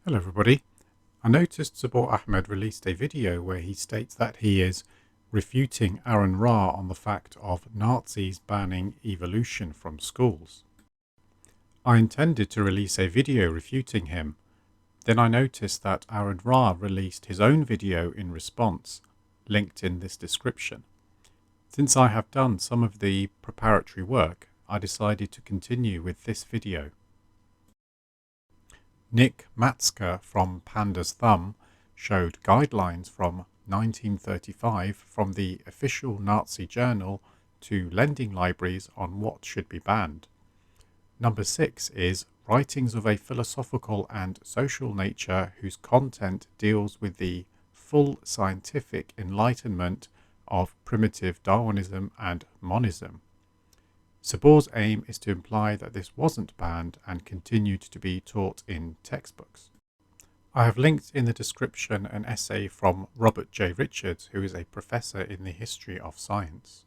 Hello everybody. I noticed Subboor Ahmad released a video where he states that he is refuting Aron Ra on the fact of Nazis banning evolution from schools. I intended to release a video refuting him. Then I noticed that Aron Ra released his own video in response, linked in this description. Since I have done some of the preparatory work, I decided to continue with this video. Nick Matzke from Panda's Thumb showed guidelines from 1935 from the official Nazi journal to lending libraries on what should be banned. Number 6 is writings of a philosophical and social nature whose content deals with the full scientific enlightenment of primitive Darwinism and monism. Subboor's aim is to imply that this wasn't banned and continued to be taught in textbooks. I have linked in the description an essay from Robert J. Richards, who is a professor in the history of science.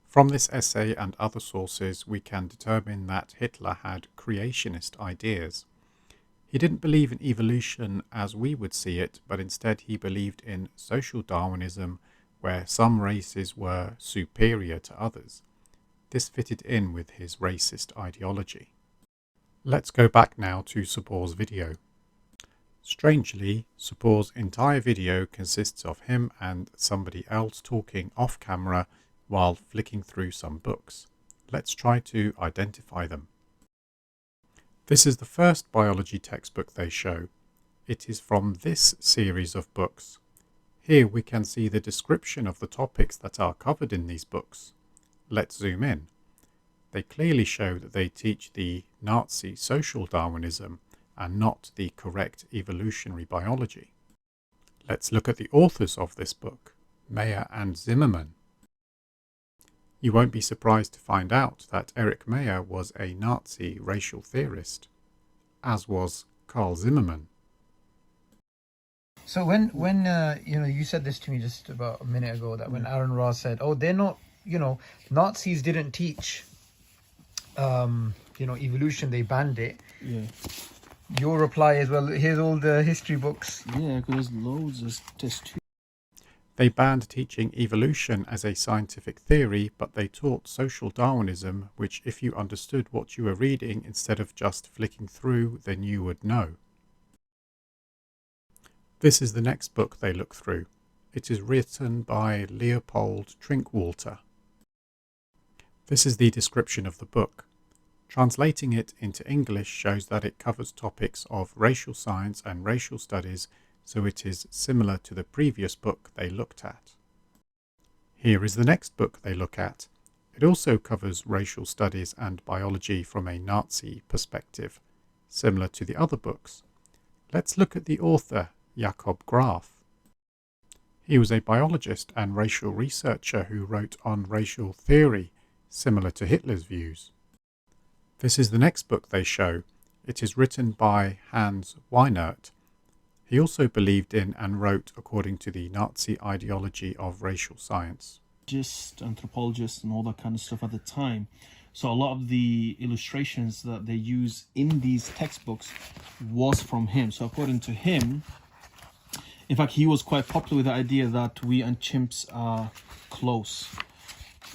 From this essay and other sources, we can determine that Hitler had creationist ideas. He didn't believe in evolution as we would see it, but instead he believed in social Darwinism, where some races were superior to others. This fitted in with his racist ideology. Let's go back now to Subboor's video. Strangely, Subboor's entire video consists of him and somebody else talking off camera while flicking through some books. Let's try to identify them. This is the first biology textbook they show. It is from this series of books. Here we can see the description of the topics that are covered in these books. Let's zoom in. They clearly show that they teach the Nazi social Darwinism and not the correct evolutionary biology. Let's look at the authors of this book, Mayer and Zimmermann. You won't be surprised to find out that Erich Mayer was a Nazi racial theorist, as was Carl Zimmermann. So when you said this to me just about a minute ago, that when Aron Ra said, "Oh, they're not, Nazis didn't teach, evolution; they banned it." Yeah. Your reply is, "Well, here's all the history books." Yeah, because loads of test. They banned teaching evolution as a scientific theory, but they taught social Darwinism, which if you understood what you were reading instead of just flicking through, then you would know. This is the next book they look through. It is written by Leopold Trinkwalter. This is the description of the book. Translating it into English shows that it covers topics of racial science and racial studies, so it is similar to the previous book they looked at. Here is the next book they look at. It also covers racial studies and biology from a Nazi perspective, similar to the other books. Let's look at the author, Jakob Graf. He was a biologist and racial researcher who wrote on racial theory, similar to Hitler's views. This is the next book they show. It is written by Hans Weinert. He also believed in and wrote according to the Nazi ideology of racial science. Anthropologists and all that kind of stuff at the time. So a lot of the illustrations that they use in these textbooks was from him. So according to him, in fact, he was quite popular with the idea that we and chimps are close.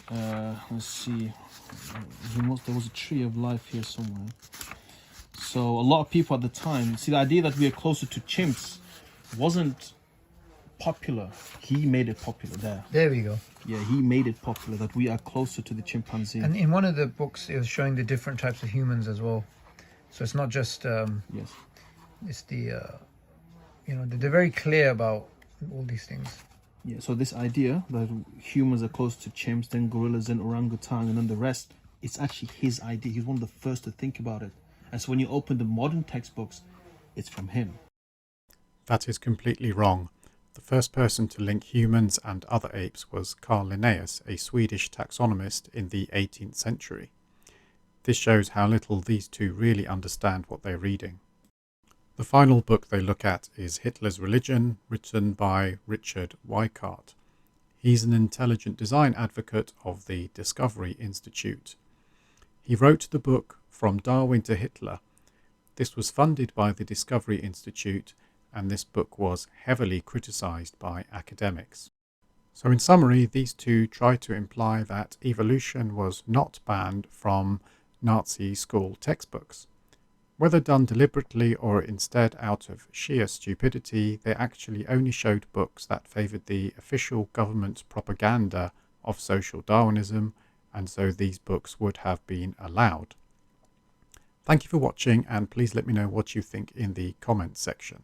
Let's see. There was a tree of life here somewhere. So a lot of people at the time, see, the idea that we are closer to chimps wasn't popular. He made it popular there. There we go. Yeah, he made it popular that we are closer to the chimpanzee. And in one of the books, it was showing the different types of humans as well. So it's not just yes. It's the they're very clear about all these things. Yeah, so this idea that humans are close to chimps, then gorillas, then orangutan, and then the rest, it's actually his idea. He's one of the first to think about it. And so when you open the modern textbooks, it's from him. That is completely wrong. The first person to link humans and other apes was Carl Linnaeus, a Swedish taxonomist in the 18th century. This shows how little these two really understand what they're reading. The final book they look at is Hitler's Religion, written by Richard Weikart. He's an intelligent design advocate of the Discovery Institute. He wrote the book From Darwin to Hitler. This was funded by the Discovery Institute, and this book was heavily criticised by academics. So in summary, these two try to imply that evolution was not banned from Nazi school textbooks. Whether done deliberately or instead out of sheer stupidity, they actually only showed books that favoured the official government propaganda of social Darwinism, and so these books would have been allowed. Thank you for watching, and please let me know what you think in the comments section.